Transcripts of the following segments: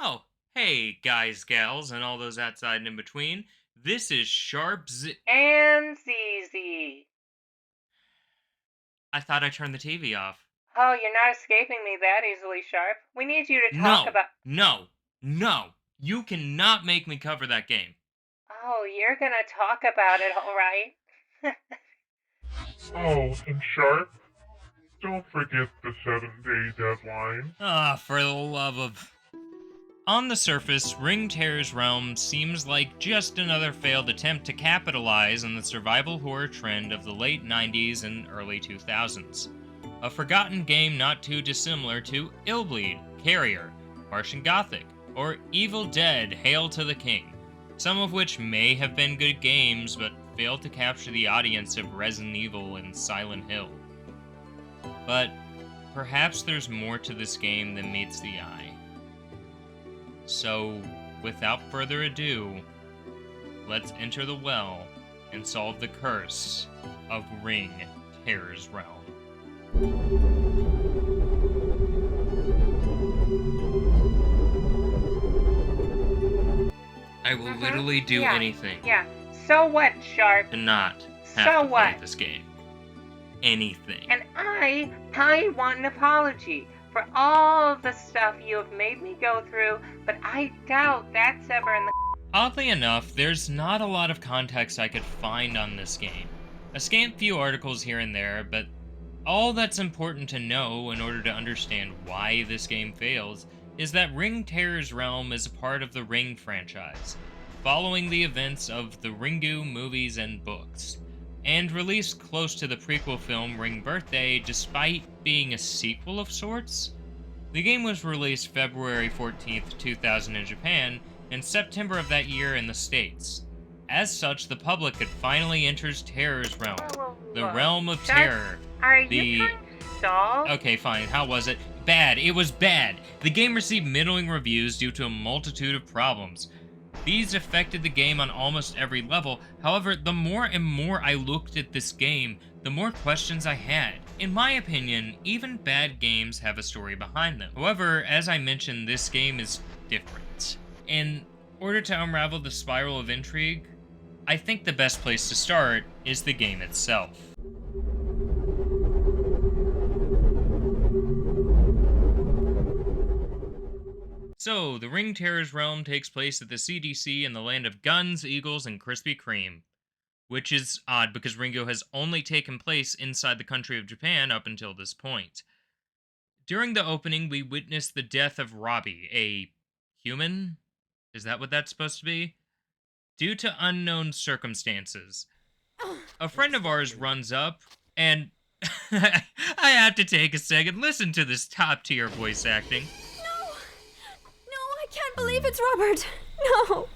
Oh, hey, guys, gals, and all those outside and in between. This is SharpZ. And ZZ. I thought I turned the TV off. Oh, you're not escaping me that easily, Sharp. We need you to talk No, about. no, no. You cannot make me cover that game. Oh, you're gonna talk about it, alright? Oh, and Sharp, don't forget the 7-day deadline. Ah, for the love of. On the surface, Ring Terror's Realm seems like just another failed attempt to capitalize on the survival horror trend of the late 90s and early 2000s. A forgotten game not too dissimilar to Illbleed, Carrier, Martian Gothic, or Evil Dead Hail to the King, some of which may have been good games but failed to capture the audience of Resident Evil and Silent Hill. But perhaps there's more to this game than meets the eye. So, without further ado, let's enter the well and solve the curse of Ring Terror's Realm. I will literally do anything Yeah. So what, Sharp? to not have So to what? play this game. Anything. And I want an apology for all the stuff you have made me go through, but I doubt that's ever in the. Oddly enough, there's not a lot of context I could find on this game. A scant few articles here and there, but all that's important to know in order to understand why this game fails is that Ring Terror's Realm is a part of the Ring franchise, following the events of the Ringu movies and books, and released close to the prequel film Ring Birthday despite being a sequel of sorts. The game was released February 14th, 2000 in Japan, and September of that year in the States. As such, the public could finally enter Terror's Realm, the realm of terror. Are you trying to stall? Okay, fine, how was it? Bad, it was bad. The game received middling reviews due to a multitude of problems. These affected the game on almost every level. However, the more and more I looked at this game, the more questions I had. In my opinion, even bad games have a story behind them. However, as I mentioned, this game is different. In order to unravel the spiral of intrigue, I think the best place to start is the game itself. So, the Ring Terror's Realm takes place at the CDC in the land of guns, eagles, and Krispy Kreme. Which is odd because Ringu has only taken place inside the country of Japan up until this point. During the opening, we witness the death of Robbie, a human? Is that what that's supposed to be? Due to unknown circumstances. A friend of ours runs up, and I have to take a second. Listen to this top-tier voice acting. I can't believe it's Robert. No.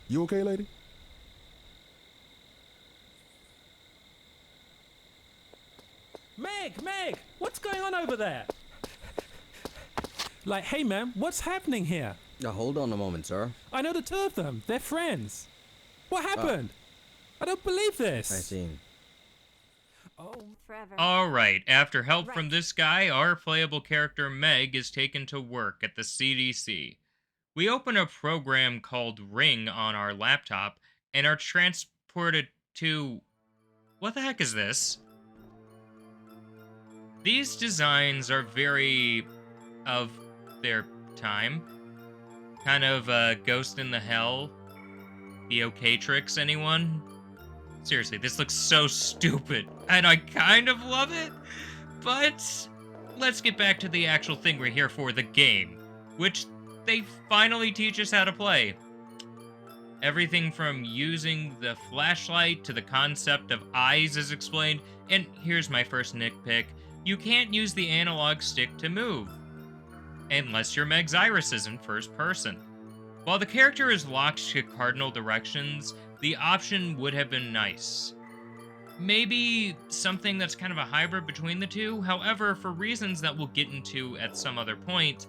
You okay, lady? Meg, what's going on over there? Like, hey man, what's happening here? Now hold on a moment, sir. I know the two of them. They're friends. What happened? I don't believe this. I see. Oh, Forever. Alright, after help from this guy, our playable character Meg is taken to work at the CDC. We open a program called Ring on our laptop and are transported to... What the heck is this? These designs are very... of their time. Kind of Ghost in the Hell. The Ocatrix, anyone? Seriously, this looks so stupid, and I kind of love it, but let's get back to the actual thing we're here for, the game, which they finally teach us how to play. Everything from using the flashlight to the concept of eyes is explained, and here's my first nitpick, you can't use the analog stick to move, unless your Meg's iris is in first person. While the character is locked to cardinal directions, the option would have been nice. Maybe something that's kind of a hybrid between the two, however, for reasons that we'll get into at some other point,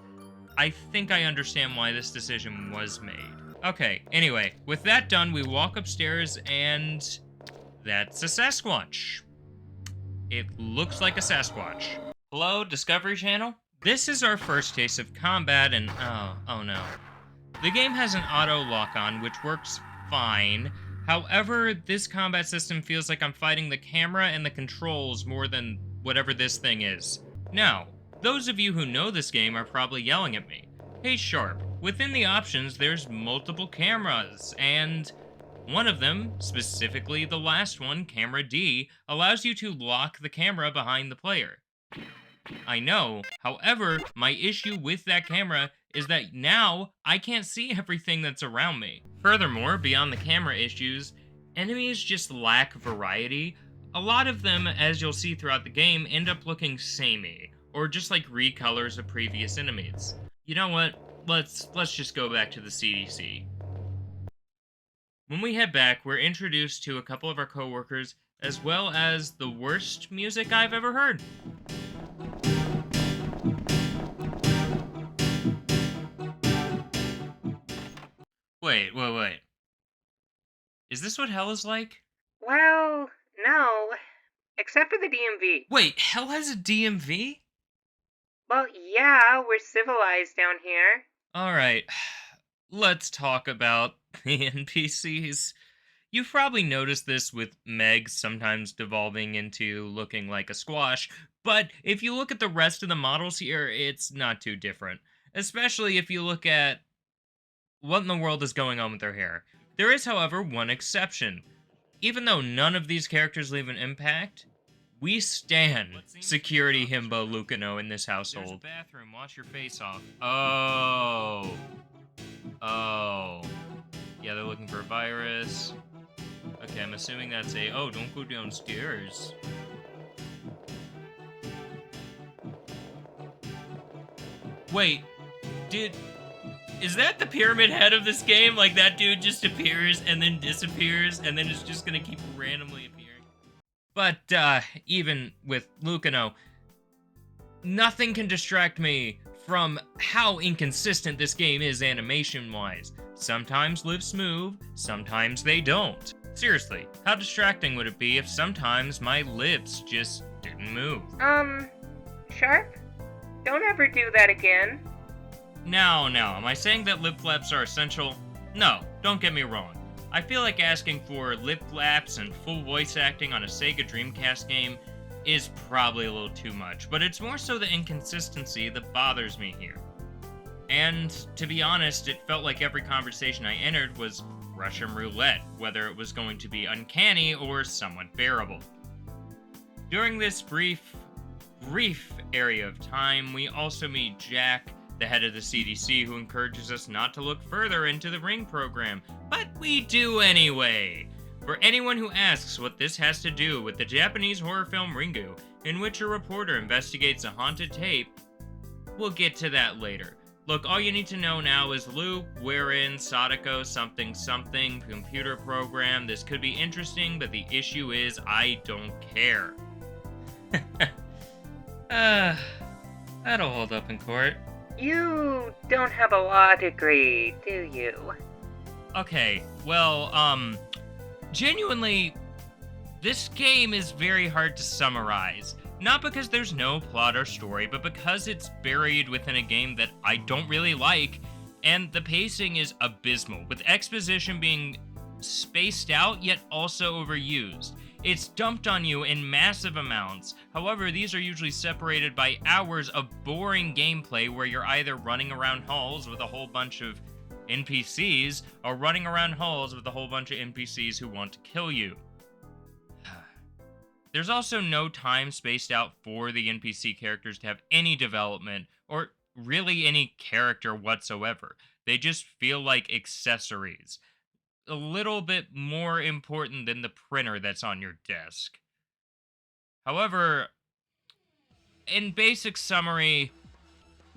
I think I understand why this decision was made. Okay, anyway, with that done, we walk upstairs and that's a Sasquatch. It looks like a Sasquatch. Hello, Discovery Channel? This is our first taste of combat, and oh no. The game has an auto lock-on, which works fine. However, this combat system feels like I'm fighting the camera and the controls more than whatever this thing is. Now, those of you who know this game are probably yelling at me. Hey Sharp, within the options there's multiple cameras, and one of them, specifically the last one, Camera D, allows you to lock the camera behind the player. I know, however, my issue with that camera is that now I can't see everything that's around me. Furthermore, beyond the camera issues, enemies just lack variety. A lot of them, as you'll see throughout the game, end up looking samey, or just like recolors of previous enemies. You know what? Let's just go back to the CDC. When we head back, we're introduced to a couple of our coworkers, as well as the worst music I've ever heard. Wait. Is this what hell is like? Well, no. Except for the DMV. Wait, hell has a DMV? Well, yeah, we're civilized down here. Alright, let's talk about the NPCs. You've probably noticed this with Meg sometimes devolving into looking like a squash, but if you look at the rest of the models here, it's not too different. Especially if you look at what in the world is going on with their hair. There is, however, one exception. Even though none of these characters leave an impact, we stan security himbo Lucano in this household. There's a bathroom, wash your face off. Oh. Yeah, they're looking for a virus. Okay, I'm assuming that's a, oh, don't go downstairs. Wait, is that the pyramid head of this game? Like, that dude just appears and then disappears and then is just gonna keep randomly appearing? But, even with Lucano, nothing can distract me from how inconsistent this game is animation-wise. Sometimes lips move, sometimes they don't. Seriously, how distracting would it be if sometimes my lips just didn't move? Sharp? Don't ever do that again. Now, am I saying that lip flaps are essential? No, don't get me wrong. I feel like asking for lip flaps and full voice acting on a Sega Dreamcast game is probably a little too much, but it's more so the inconsistency that bothers me here. And, to be honest, it felt like every conversation I entered was Russian roulette, whether it was going to be uncanny or somewhat bearable. During this brief area of time, we also meet Jack, the head of the CDC, who encourages us not to look further into the Ring program, but we do anyway. For anyone who asks what this has to do with the Japanese horror film Ringu, in which a reporter investigates a haunted tape, we'll get to that later. Look, all you need to know now is loop, wherein, Sadako, something, computer program. This could be interesting, but the issue is I don't care. That'll hold up in court. You don't have a law degree, do you? Okay, well, genuinely, this game is very hard to summarize. Not because there's no plot or story, but because it's buried within a game that I don't really like, and the pacing is abysmal, with exposition being spaced out yet also overused. It's dumped on you in massive amounts. However, these are usually separated by hours of boring gameplay where you're either running around halls with a whole bunch of NPCs, or running around halls with a whole bunch of NPCs who want to kill you. There's also no time spaced out for the NPC characters to have any development, or really any character whatsoever. They just feel like accessories. A little bit more important than the printer that's on your desk. However, in basic summary,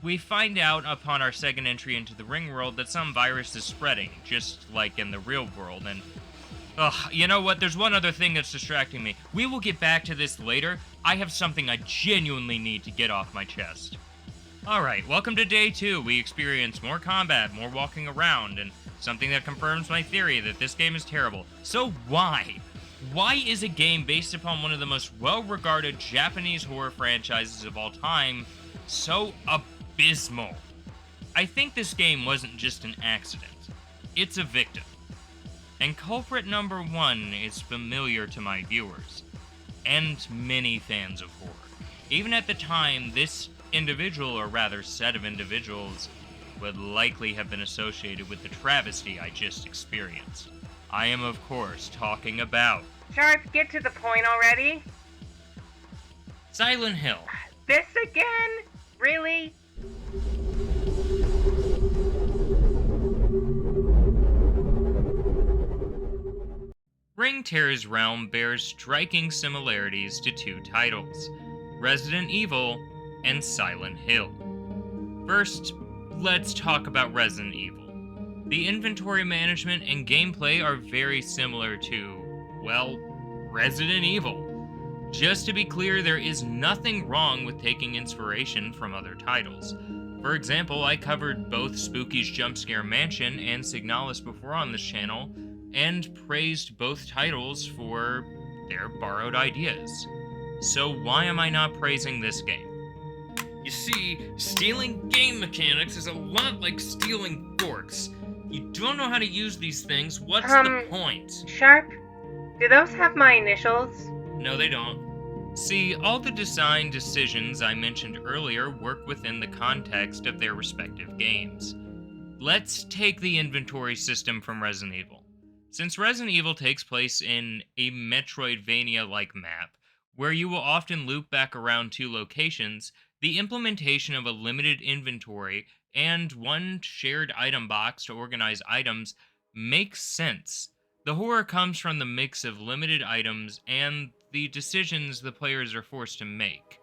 we find out upon our second entry into the Ring world that some virus is spreading, just like in the real world, and you know what? There's one other thing that's distracting me. We will get back to this later. I have something I genuinely need to get off my chest. Alright, welcome to day 2. We experience more combat, more walking around, and something that confirms my theory that this game is terrible. So why? Why is a game based upon one of the most well-regarded Japanese horror franchises of all time so abysmal. I think this game wasn't just an accident. It's a victim. And culprit number 1 is familiar to my viewers, and many fans of horror. Even at the time, this individual, or rather set of individuals, would likely have been associated with the travesty I just experienced. I am, of course, talking about Sharp, get to the point already. Silent Hill. This again? Really? Ring Terror's realm bears striking similarities to 2 titles, Resident Evil and Silent Hill. First, let's talk about Resident Evil. The inventory management and gameplay are very similar to, well, Resident Evil. Just to be clear, there is nothing wrong with taking inspiration from other titles. For example, I covered both Spooky's Jumpscare Mansion and Signalis before on this channel, and praised both titles for their borrowed ideas. So why am I not praising this game? You see, stealing game mechanics is a lot like stealing forks. You don't know how to use these things, what's the point? Sharp, do those have my initials? No, they don't. See, all the design decisions I mentioned earlier work within the context of their respective games. Let's take the inventory system from Resident Evil. Since Resident Evil takes place in a Metroidvania-like map, where you will often loop back around 2 locations, the implementation of a limited inventory and 1 shared item box to organize items makes sense. The horror comes from the mix of limited items and the decisions the players are forced to make.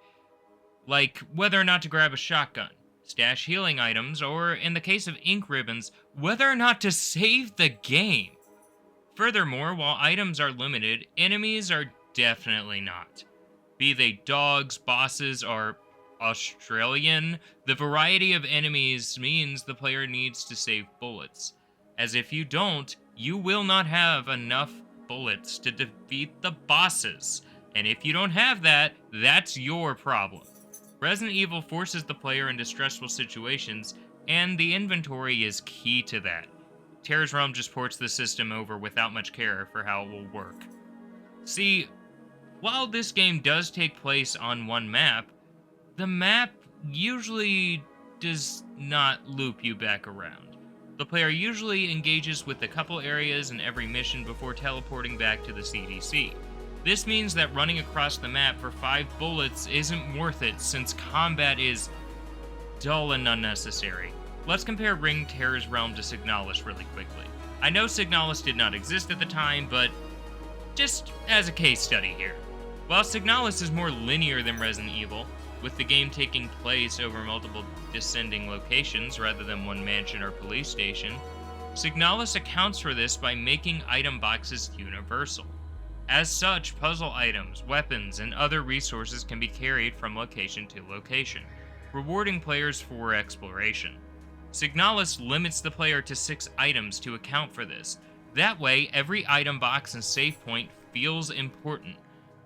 Like whether or not to grab a shotgun, stash healing items, or in the case of ink ribbons, whether or not to save the game. Furthermore, while items are limited, enemies are definitely not. Be they dogs, bosses, or Australian, the variety of enemies means the player needs to save bullets, as if you don't, you will not have enough bullets to defeat the bosses, and if you don't have that, that's your problem. Resident Evil forces the player into stressful situations, and the inventory is key to that. Terror's Realm just ports the system over without much care for how it will work. See, while this game does take place on 1 map, the map usually does not loop you back around. The player usually engages with a couple areas in every mission before teleporting back to the CDC. This means that running across the map for 5 bullets isn't worth it since combat is dull and unnecessary. Let's compare Ring Terror's Realm to Signalis really quickly. I know Signalis did not exist at the time, but just as a case study here. While Signalis is more linear than Resident Evil, with the game taking place over multiple descending locations rather than 1 mansion or police station, Signalis accounts for this by making item boxes universal. As such, puzzle items, weapons, and other resources can be carried from location to location, rewarding players for exploration. Signalis limits the player to 6 items to account for this. That way, every item box and save point feels important.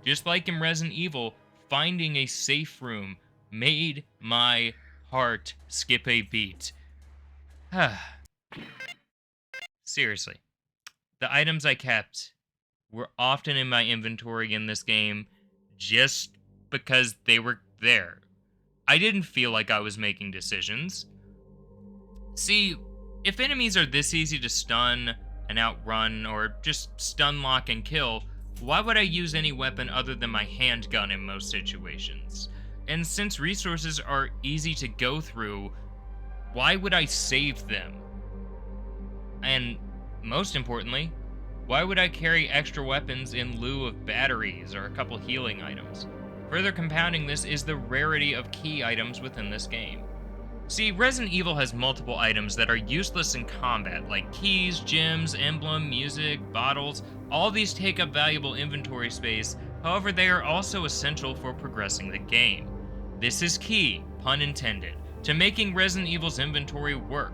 Just like in Resident Evil, finding a safe room made my heart skip a beat. Seriously. The items I kept were often in my inventory in this game just because they were there. I didn't feel like I was making decisions. See, if enemies are this easy to stun and outrun, or just stun, lock, and kill, why would I use any weapon other than my handgun in most situations? And since resources are easy to go through, why would I save them? And most importantly, why would I carry extra weapons in lieu of batteries or a couple healing items? Further compounding this is the rarity of key items within this game. See, Resident Evil has multiple items that are useless in combat, like keys, gems, emblem, music, bottles. All these take up valuable inventory space, however they are also essential for progressing the game. This is key, pun intended, to making Resident Evil's inventory work.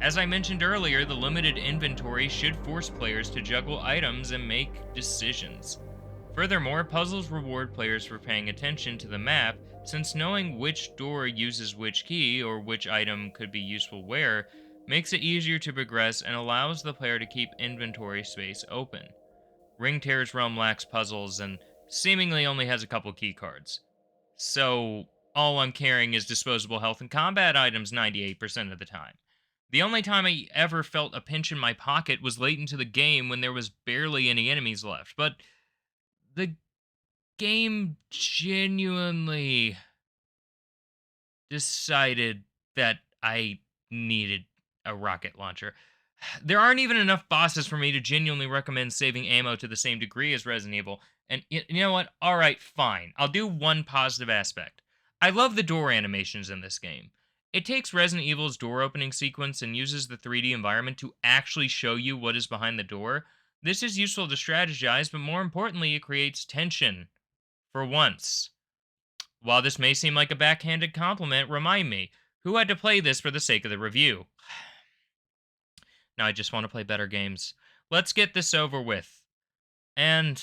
As I mentioned earlier, the limited inventory should force players to juggle items and make decisions. Furthermore, puzzles reward players for paying attention to the map since knowing which door uses which key or which item could be useful where makes it easier to progress and allows the player to keep inventory space open. Ring Terror's Realm lacks puzzles and seemingly only has a couple key cards. So, all I'm carrying is disposable health and combat items 98% of the time. The only time I ever felt a pinch in my pocket was late into the game when there was barely any enemies left, but the game genuinely decided that I needed a rocket launcher. There aren't even enough bosses for me to genuinely recommend saving ammo to the same degree as Resident Evil. And you know what? Alright, fine. I'll do one positive aspect. I love the door animations in this game. It takes Resident Evil's door opening sequence and uses the 3D environment to actually show you what is behind the door. This is useful to strategize, but more importantly, it creates tension. For once. While this may seem like a backhanded compliment, remind me, who had to play this for the sake of the review? Now I just want to play better games. Let's get this over with. And,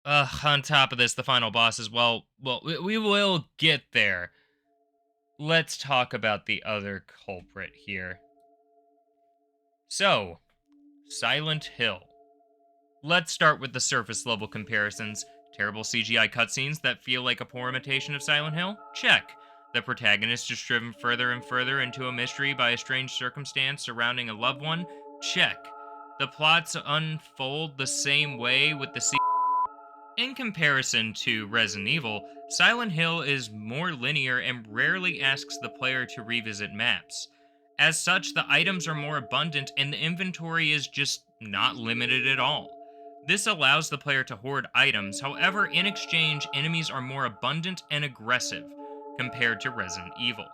on top of this, the final boss is, well, we will get there. Let's talk about the other culprit here. So, Silent Hill. Let's start with the surface level comparisons. Terrible CGI cutscenes that feel like a poor imitation of Silent Hill? Check. The protagonist is driven further and further into a mystery by a strange circumstance surrounding a loved one? Check. The plots unfold the same way with the In comparison to Resident Evil, Silent Hill is more linear and rarely asks the player to revisit maps. As such, the items are more abundant and the inventory is just not limited at all. This allows the player to hoard items, however, in exchange, enemies are more abundant and aggressive compared to Resident Evil.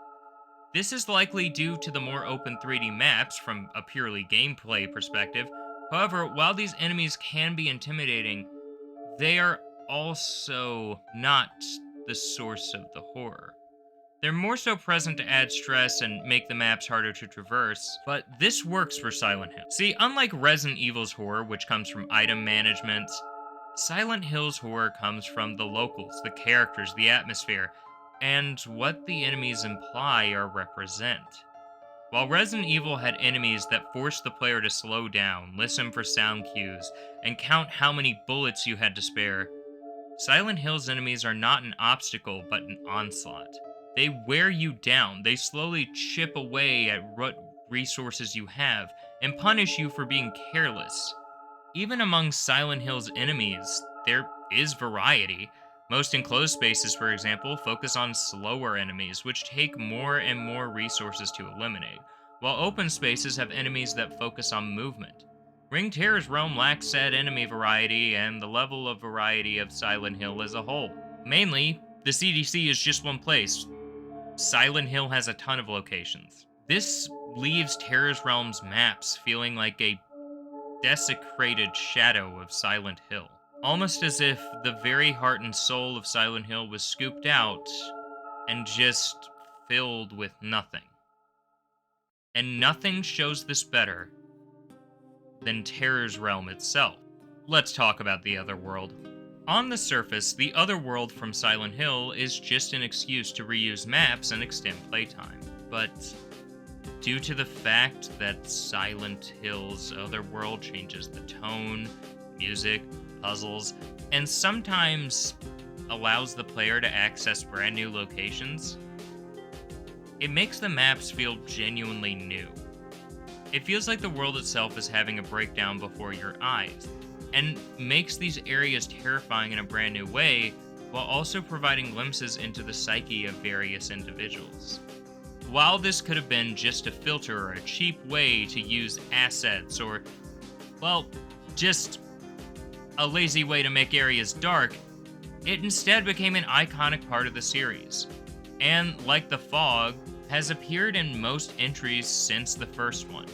This is likely due to the more open 3D maps from a purely gameplay perspective. However, while these enemies can be intimidating, they are also not the source of the horror. They're more so present to add stress and make the maps harder to traverse, but this works for Silent Hill. See, unlike Resident Evil's horror, which comes from item management, Silent Hill's horror comes from the locals, the characters, the atmosphere, and what the enemies imply or represent. While Resident Evil had enemies that forced the player to slow down, listen for sound cues, and count how many bullets you had to spare, Silent Hill's enemies are not an obstacle but an onslaught. They wear you down, they slowly chip away at what resources you have, and punish you for being careless. Even among Silent Hill's enemies, there is variety. Most enclosed spaces, for example, focus on slower enemies, which take more and more resources to eliminate, while open spaces have enemies that focus on movement. Ring Terror's Realm lacks said enemy variety and the level of variety of Silent Hill as a whole. Mainly, the CDC is just one place. Silent Hill has a ton of locations. This leaves Terror's Realm's maps feeling like a desecrated shadow of Silent Hill. Almost as if the very heart and soul of Silent Hill was scooped out and just filled with nothing. And nothing shows this better than Terror's Realm itself. Let's talk about the other world. On the surface, the other world from Silent Hill is just an excuse to reuse maps and extend playtime. But due to the fact that Silent Hill's other world changes the tone, music, puzzles, and sometimes allows the player to access brand new locations, it makes the maps feel genuinely new. It feels like the world itself is having a breakdown before your eyes, and makes these areas terrifying in a brand new way, while also providing glimpses into the psyche of various individuals. While this could have been just a filter or a cheap way to use assets, or, well, just a lazy way to make areas dark, it instead became an iconic part of the series, and, like the fog, has appeared in most entries since the first one.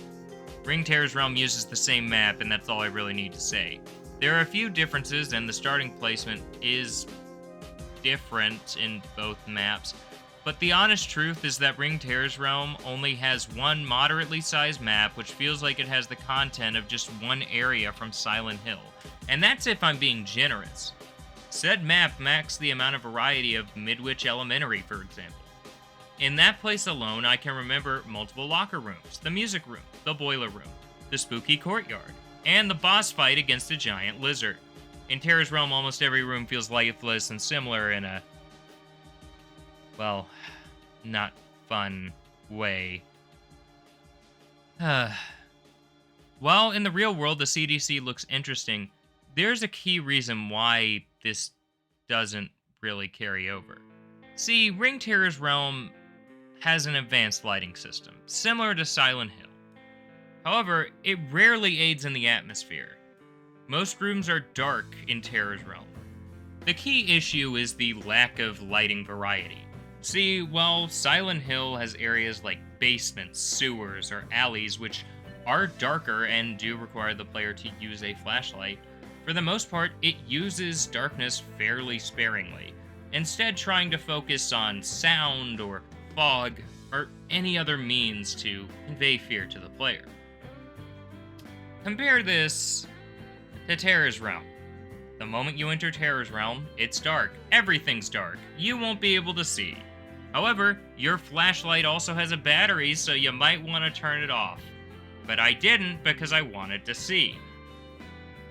Ring Terror's Realm uses the same map, and that's all I really need to say. There are a few differences, and the starting placement is different in both maps, but the honest truth is that Ring Terror's Realm only has one moderately sized map, which feels like it has the content of just one area from Silent Hill, and that's if I'm being generous. Said map macks the amount of variety of Midwich Elementary, for example. In that place alone, I can remember multiple locker rooms, the music room, the boiler room, the spooky courtyard, and the boss fight against a giant lizard. In Terra's Realm, almost every room feels lifeless and similar in a, well, not fun way. While in the real world the CDC looks interesting, there's a key reason why this doesn't really carry over. See, Ring Terra's Realm has an advanced lighting system, similar to Silent Hill. However, it rarely aids in the atmosphere. Most rooms are dark in Terra's Realm. The key issue is the lack of lighting variety. See, while Silent Hill has areas like basements, sewers, or alleys which are darker and do require the player to use a flashlight, for the most part, it uses darkness fairly sparingly, instead trying to focus on sound or fog or any other means to convey fear to the player. Compare this to Terra's Realm. The moment you enter Terra's Realm, it's dark. Everything's dark. You won't be able to see. However, your flashlight also has a battery, so you might want to turn it off. But I didn't because I wanted to see.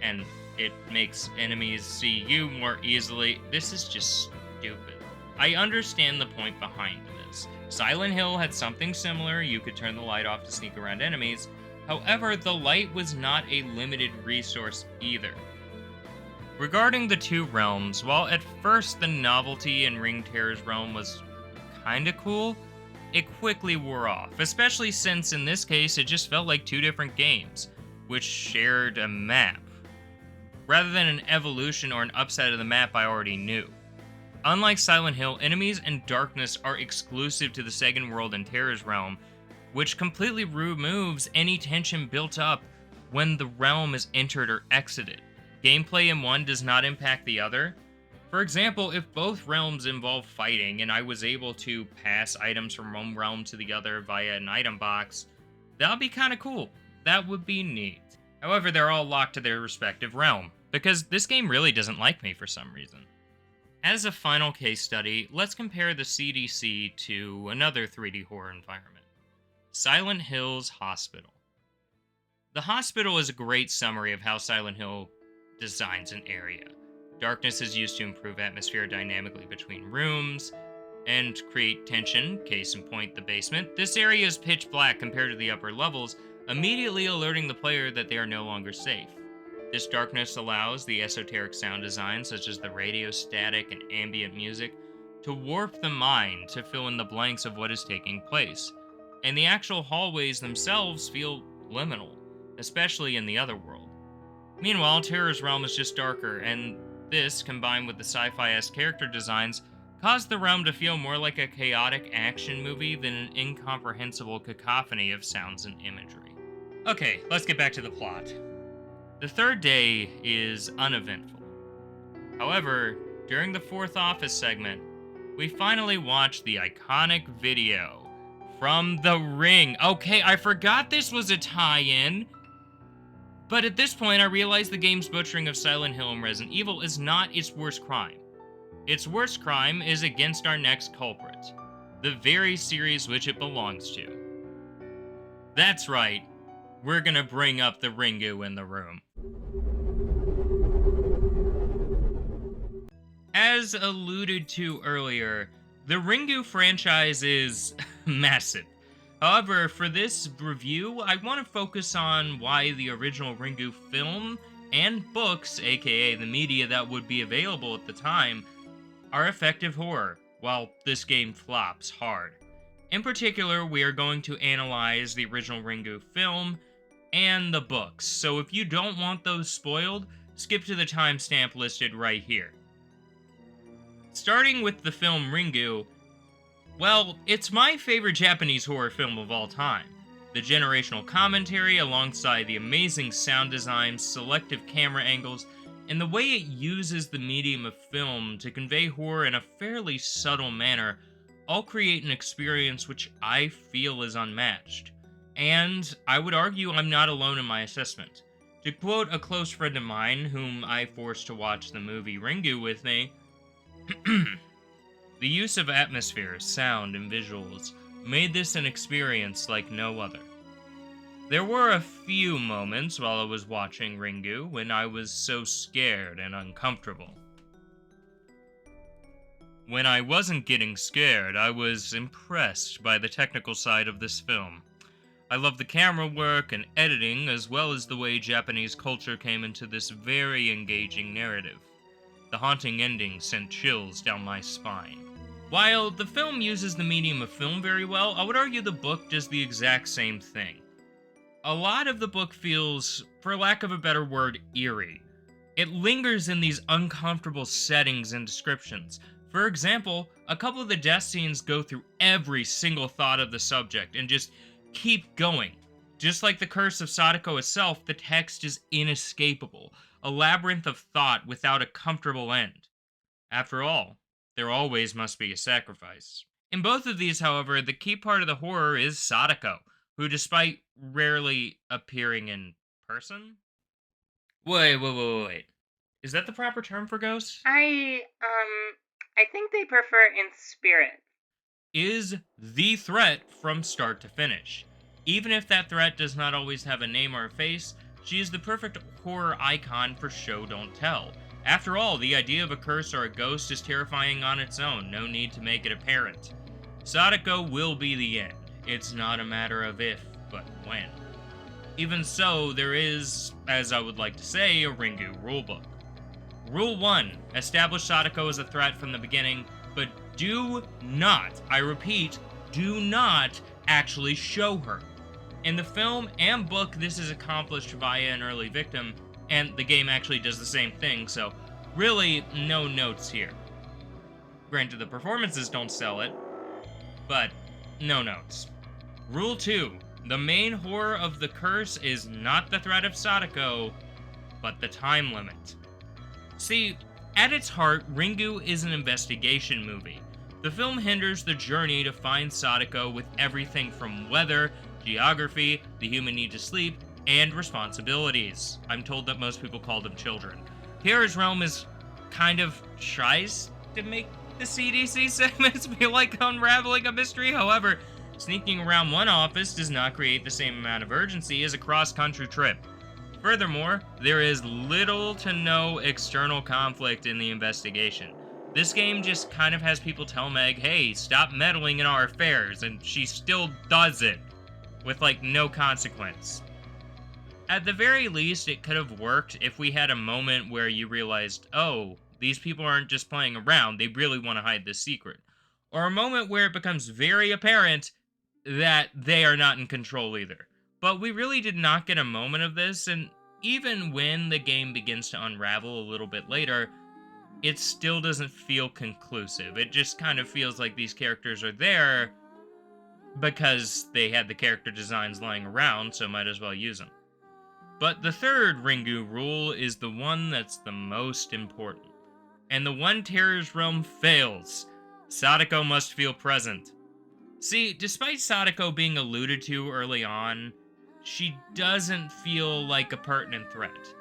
And it makes enemies see you more easily. This is just stupid. I understand the point behind this. Silent Hill had something similar. You could turn the light off to sneak around enemies. However, the light was not a limited resource either. Regarding the two realms, while at first the novelty in Ring Terra's Realm was kinda cool, it quickly wore off, especially since in this case it just felt like two different games, which shared a map, rather than an evolution or an upside of the map I already knew. Unlike Silent Hill, enemies and darkness are exclusive to the second world in Terra's Realm, which completely removes any tension built up when the realm is entered or exited. Gameplay in one does not impact the other. For example, if both realms involve fighting and I was able to pass items from one realm to the other via an item box, that would be kinda cool. That would be neat. However, they're all locked to their respective realm, because this game really doesn't like me for some reason. As a final case study, let's compare the CDC to another 3D horror environment. Silent Hill's Hospital. The hospital is a great summary of how Silent Hill designs an area. Darkness is used to improve atmosphere dynamically between rooms and create tension, case in point the basement. This area is pitch black compared to the upper levels, immediately alerting the player that they are no longer safe. This darkness allows the esoteric sound design, such as the radio static and ambient music, to warp the mind to fill in the blanks of what is taking place. And the actual hallways themselves feel liminal, especially in the other world. Meanwhile, Terra's Realm is just darker, and this, combined with the sci-fi-esque character designs, caused the realm to feel more like a chaotic action movie than an incomprehensible cacophony of sounds and imagery. Okay, let's get back to the plot. The third day is uneventful. However, during the fourth office segment, we finally watch the iconic video from The Ring. Okay, I forgot this was a tie-in. But at this point, I realized the game's butchering of Silent Hill and Resident Evil is not its worst crime. Its worst crime is against our next culprit, the very series which it belongs to. That's right, we're gonna bring up the Ringu in the room. As alluded to earlier, the Ringu franchise is massive. However, for this review, I want to focus on why the original Ringu film and books, aka the media that would be available at the time, are effective horror, while this game flops hard. In particular, we are going to analyze the original Ringu film and the books, so if you don't want those spoiled, skip to the timestamp listed right here. Starting with the film Ringu, well, it's my favorite Japanese horror film of all time. The generational commentary, alongside the amazing sound design, selective camera angles, and the way it uses the medium of film to convey horror in a fairly subtle manner, all create an experience which I feel is unmatched. And I would argue I'm not alone in my assessment. To quote a close friend of mine, whom I forced to watch the movie Ringu with me, the use of atmosphere, sound, and visuals made this an experience like no other. There were a few moments while I was watching Ringu when I was so scared and uncomfortable. When I wasn't getting scared, I was impressed by the technical side of this film. I love the camera work and editing, as well as the way Japanese culture came into this very engaging narrative. The haunting ending sent chills down my spine. While the film uses the medium of film very well, I would argue the book does the exact same thing. A lot of the book feels, for lack of a better word, eerie. It lingers in these uncomfortable settings and descriptions. For example, a couple of the death scenes go through every single thought of the subject and just keep going. Just like the curse of Sadako itself, the text is inescapable, a labyrinth of thought without a comfortable end. After all, there always must be a sacrifice. In both of these, however, the key part of the horror is Sadako, who, despite rarely appearing in person... Wait. Is that the proper term for ghosts? I think they prefer in spirit. Is the threat from start to finish. Even if that threat does not always have a name or a face, she is the perfect horror icon for show don't tell. After all, the idea of a curse or a ghost is terrifying on its own, no need to make it apparent. Sadako will be the end. It's not a matter of if, but when. Even so, there is, as I would like to say, a Ringu rulebook. Rule 1. Establish Sadako as a threat from the beginning, but do not, I repeat, do not actually show her. In the film and book, this is accomplished via an early victim, and the game actually does the same thing, so really no notes here. Granted, the performances don't sell it, but no notes. Rule 2. The main horror of the curse is not the threat of Sadako, but the time limit. See, at its heart, Ringu is an investigation movie. The film hinders the journey to find Sadako with everything from weather, geography, the human need to sleep, and responsibilities. I'm told that most people call them children. Terror's Realm is kind of tries to make the CDC segments feel like unraveling a mystery. However, sneaking around one office does not create the same amount of urgency as a cross-country trip. Furthermore, there is little to no external conflict in the investigation. This game just kind of has people tell Meg, hey, stop meddling in our affairs, and she still does it, with like no consequence. At the very least, it could have worked if we had a moment where you realized, oh, these people aren't just playing around, they really want to hide this secret. Or a moment where it becomes very apparent that they are not in control either. But we really did not get a moment of this, and even when the game begins to unravel a little bit later, it still doesn't feel conclusive. It just kind of feels like these characters are there because they had the character designs lying around, so might as well use them. But the third Ringu rule is the one that's the most important, and the one Terror's Realm fails. Sadako must feel present. See, despite Sadako being alluded to early on, she doesn't feel like a pertinent threat.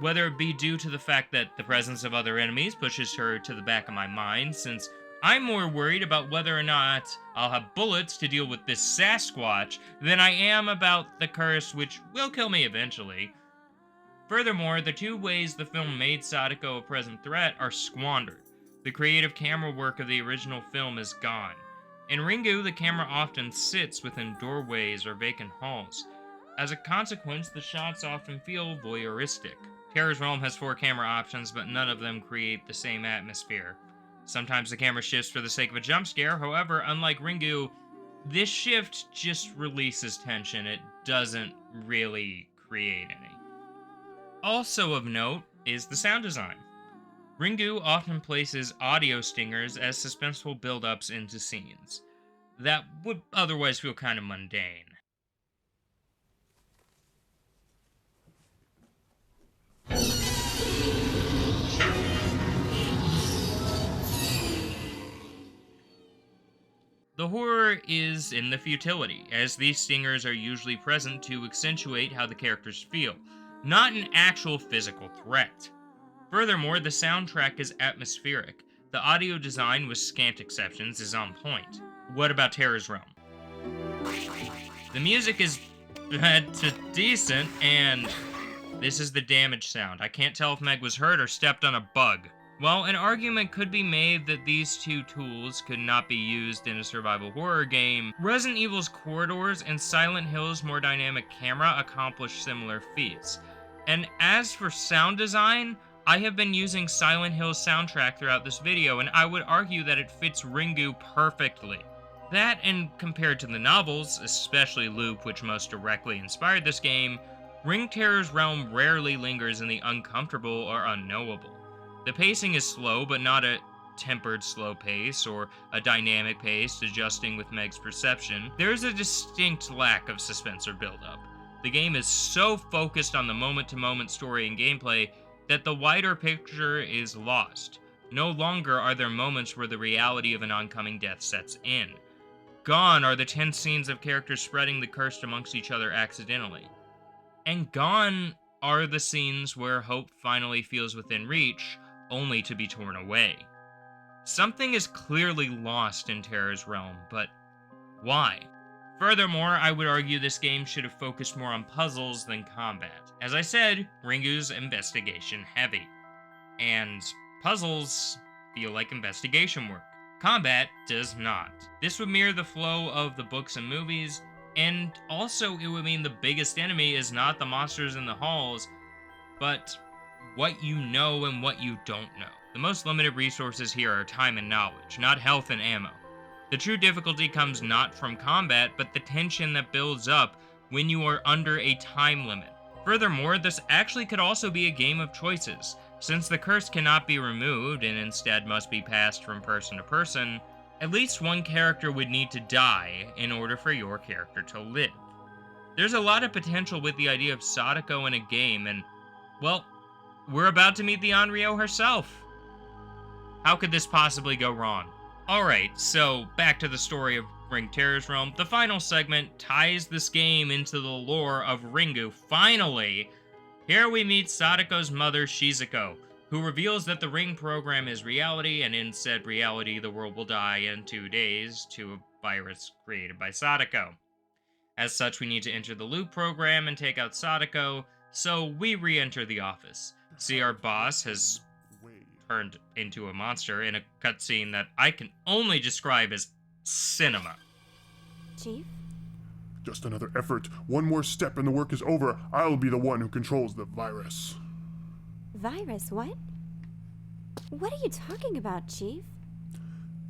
Whether it be due to the fact that the presence of other enemies pushes her to the back of my mind, since I'm more worried about whether or not I'll have bullets to deal with this Sasquatch than I am about the curse, which will kill me eventually. Furthermore, the two ways the film made Sadako a present threat are squandered. The creative camera work of the original film is gone. In Ringu, the camera often sits within doorways or vacant halls. As a consequence, the shots often feel voyeuristic. Terror's Realm has 4 camera options, but none of them create the same atmosphere. Sometimes the camera shifts for the sake of a jump scare, however, unlike Ringu, this shift just releases tension, it doesn't really create any. Also of note is the sound design. Ringu often places audio stingers as suspenseful build-ups into scenes that would otherwise feel kind of mundane. The horror is in the futility, as these stingers are usually present to accentuate how the characters feel. not an actual physical threat. Furthermore, the soundtrack is atmospheric. The audio design, with scant exceptions, is on point. What about Terror's Realm? The music is bad to decent, and this is the damage sound. I can't tell if Meg was hurt or stepped on a bug. While an argument could be made that these two tools could not be used in a survival horror game, Resident Evil's corridors and Silent Hill's more dynamic camera accomplish similar feats. And as for sound design, I have been using Silent Hill's soundtrack throughout this video, and I would argue that it fits Ringu perfectly. That, and compared to the novels, especially Loop, which most directly inspired this game, Ring Terror's Realm rarely lingers in the uncomfortable or unknowable. The pacing is slow, but not a tempered slow pace or a dynamic pace adjusting with Meg's perception. There is a distinct lack of suspense or build-up. The game is so focused on the moment-to-moment story and gameplay that the wider picture is lost. No longer are there moments where the reality of an oncoming death sets in. Gone are the tense scenes of characters spreading the curse amongst each other accidentally. And gone are the scenes where hope finally feels within reach, only to be torn away. Something is clearly lost in Terror's Realm, but why? Furthermore, I would argue this game should have focused more on puzzles than combat. As I said, Ringu's investigation heavy, and puzzles feel like investigation work. Combat does not. This would mirror the flow of the books and movies, and also it would mean the biggest enemy is not the monsters in the halls, but what you know and what you don't know. The most limited resources here are time and knowledge, not health and ammo. The true difficulty comes not from combat, but the tension that builds up when you are under a time limit. Furthermore, this actually could also be a game of choices. Since the curse cannot be removed and instead must be passed from person to person, at least one character would need to die in order for your character to live. There's a lot of potential with the idea of Sadako in a game, and, well, we're about to meet the Onryo herself. How could this possibly go wrong? Alright, so back to the story of Ring Terror's Realm. The final segment ties this game into the lore of Ringu. Finally, here we meet Sadako's mother, Shizuko, who reveals that the Ring program is reality, and in said reality, the world will die in 2 days to a virus created by Sadako. As such, we need to enter the Loop program and take out Sadako, so we re-enter the office. See, our boss has turned into a monster in a cutscene that I can only describe as cinema. Chief? Just another effort. One more step and the work is over. I'll be the one who controls the virus. Virus, what? What are you talking about, Chief?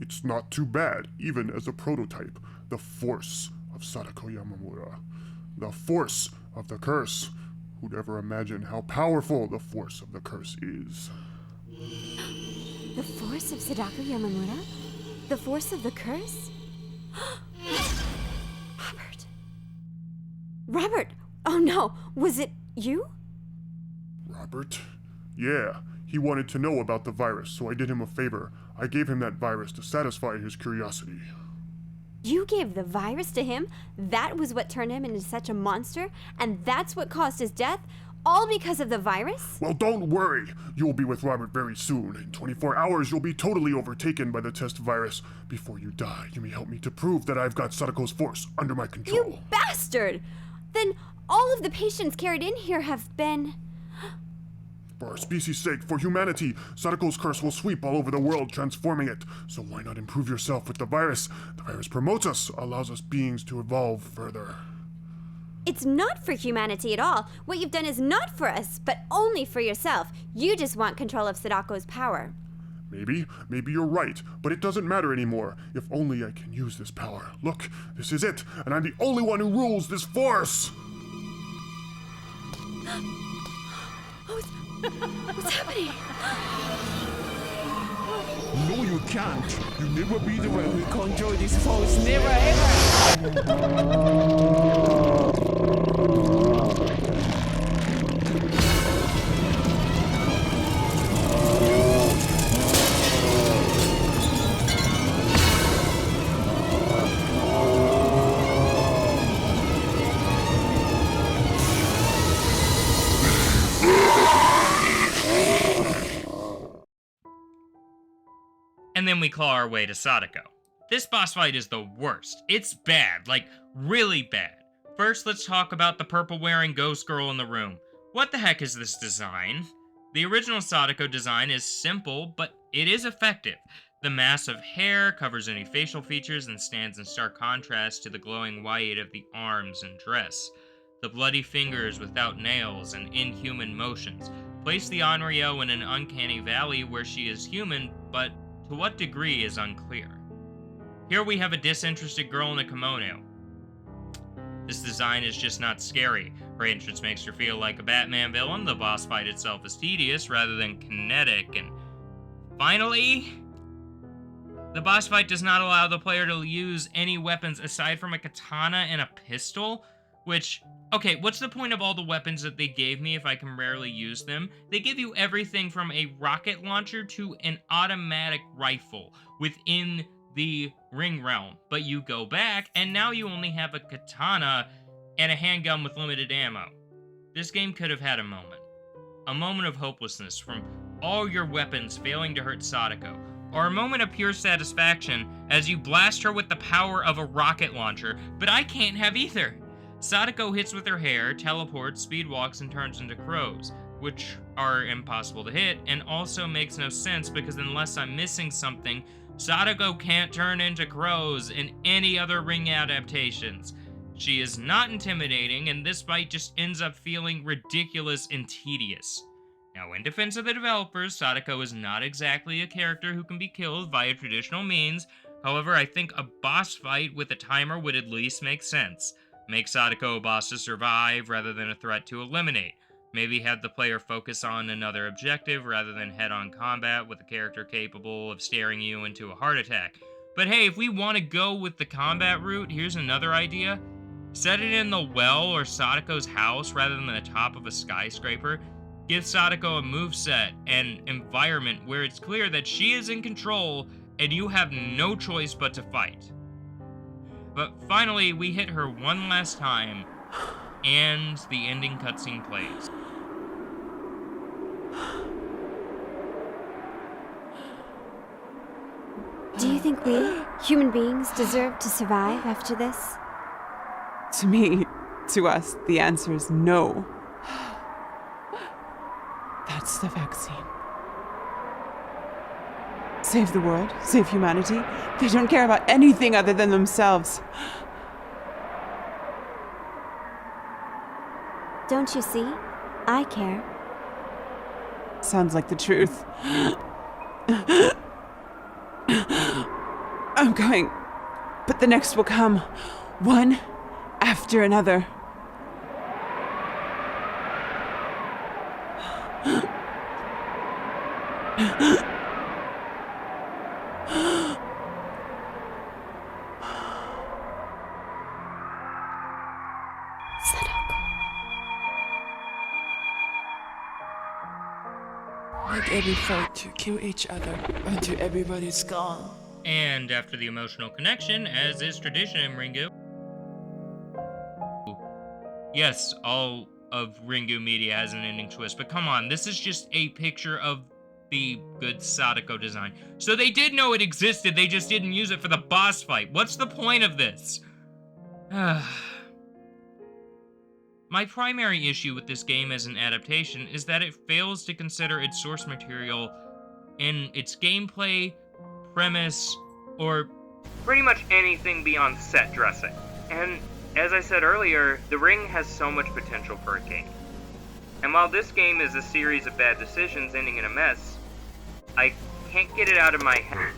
It's not too bad, even as a prototype. The force of Sadako Yamamura. The force of the curse. Who'd ever imagine how powerful the force of the curse is? The force of Sadako Yamamura? The force of the curse? Robert. Robert! Oh no, was it you? Robert? Yeah, he wanted to know about the virus, so I did him a favor. I gave him that virus to satisfy his curiosity. You gave the virus to him? That was what turned him into such a monster? And that's what caused his death? All because of the virus? Well, don't worry. You'll be with Robert very soon. In 24 hours, you'll be totally overtaken by the test virus. Before you die, you may help me to prove that I've got Sadako's force under my control. You bastard! Then all of the patients carried in here have been... For our species' sake, for humanity, Sadako's curse will sweep all over the world, transforming it. So why not improve yourself with the virus? The virus promotes us, allows us beings to evolve further. It's not for humanity at all. What you've done is not for us, but only for yourself. You just want control of Sadako's power. Maybe you're right, but it doesn't matter anymore. If only I can use this power. Look, this is it, and I'm the only one who rules this force! What's happening? No, you can't. You never be the one who control this force. Never then we claw our way to Sadako. This boss fight is the worst. It's bad, like really bad. First, let's talk about the purple-wearing ghost girl in the room. What the heck is this design? The original Sadako design is simple, but it is effective. The mass of hair covers any facial features and stands in stark contrast to the glowing white of the arms and dress. The bloody fingers without nails and inhuman motions place the Onryo in an uncanny valley where she is human, but to what degree is unclear. Here we have a disinterested girl in a kimono. This design is just not scary. Her entrance makes her feel like a Batman villain. The boss fight itself is tedious rather than kinetic. And finally, the boss fight does not allow the player to use any weapons aside from a katana and a pistol, which, okay, what's the point of all the weapons that they gave me if I can rarely use them? They give you everything from a rocket launcher to an automatic rifle within the ring realm, but you go back and now you only have a katana and a handgun with limited ammo. This game could have had a moment of hopelessness from all your weapons failing to hurt Sadako, or a moment of pure satisfaction as you blast her with the power of a rocket launcher, but I can't have either. Sadako hits with her hair, teleports, speed walks, and turns into crows, which are impossible to hit, and also makes no sense because unless I'm missing something, Sadako can't turn into crows in any other Ring adaptations. She is not intimidating, and this fight just ends up feeling ridiculous and tedious. Now, in defense of the developers, Sadako is not exactly a character who can be killed via traditional means. However, I think a boss fight with a timer would at least make sense. Make Sadako a boss to survive rather than a threat to eliminate. Maybe have the player focus on another objective rather than head-on combat with a character capable of staring you into a heart attack. But hey, if we want to go with the combat route, here's another idea. Set it in the well or Sadako's house rather than the top of a skyscraper. Give Sadako a moveset and environment where it's clear that she is in control and you have no choice but to fight. But finally, we hit her one last time, and the ending cutscene plays. Do you think we, human beings, deserve to survive after this? To me, to us, the answer is no. That's the vaccine. Save the world, save humanity. They don't care about anything other than themselves. Don't you see? I care. Sounds like the truth. I'm going, but the next will come, one after another. Like every fight to kill each other until everybody's gone. And after the emotional connection, as is tradition in Ringu, yes, all of Ringu media has an ending twist, but come on, this is just a picture of the good Sadako design. So they did know it existed, they just didn't use it for the boss fight. What's the point of this? My primary issue with this game as an adaptation is that it fails to consider its source material in its gameplay, premise, or pretty much anything beyond set dressing. And as I said earlier, the Ring has so much potential for a game. And while this game is a series of bad decisions ending in a mess, I can't get it out of my head